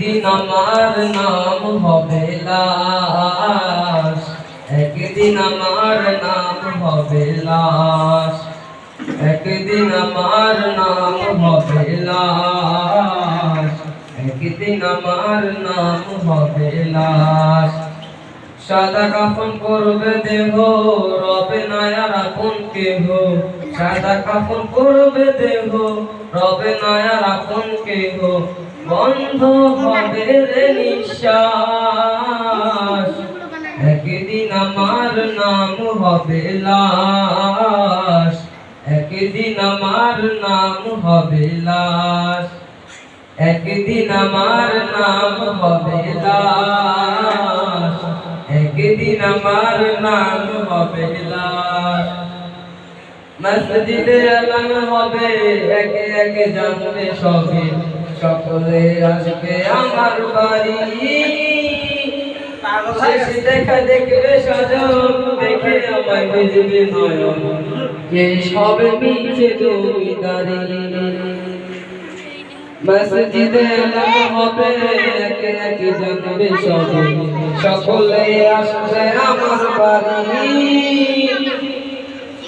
একদিন আমার নাম হবে লাশ, একদিন আমার নাম হবে লাশ, একদিন আমার নাম হবে লাশ, একদিন আমার নাম হবে লাশ। সাদা কাফন করবে দেহ, রবে না আর আপন কেহ। সাদা কাফন করবে দেহ, রবে না আর আপন কেহ। বন্ধ হবে রে নিঃশ্বাস, একদিন আমার নাম হবে লাশ, একদিন আমার নাম হবে লাশ, একদিন আমার নাম হবে লাশ, একদিন আমার নাম হবে লাশ। মসজিদে আলান হবে, একে একে জানবে সবে, সকলে আসবে আমার বাড়ি। শেষ দেখা দেখবে সজন, দেখে আমায় বুঝবে নয়ন, যে সবে মিছে জমিদারি। মসজিদে আলান হবে, একে একে জানবে সবে, সকলে আসবে আমার বাড়ি।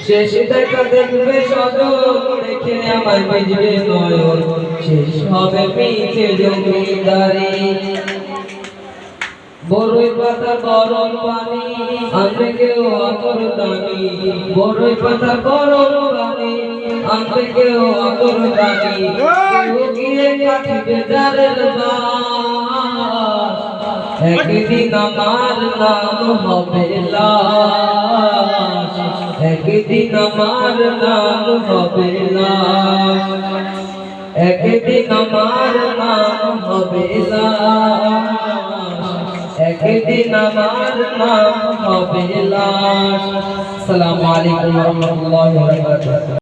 শেষ দেখা দেখবে সজন, দেখে আমায় বুঝবে নয়ন, শেষ হবে মিছে জমিদারি। বড়ই পাতা গরম পানি আনবে কেউ আতর দানি, বড়ই পাতা গরম পানি আনবে কেউ আতর দানি। কেউ গিয়ে কাটিবে জারের বাস, একদিন আমার নাম হবে লাশ, একদিন আমার নাম হবে লাশ, একদিন আমার নাম হবে লাশ, একদিন আমার নাম হবে লাশ। আসসালামু আলাইকুম ওয়া রাহমাতুল্লাহি ওয়া বারাকাতুহু।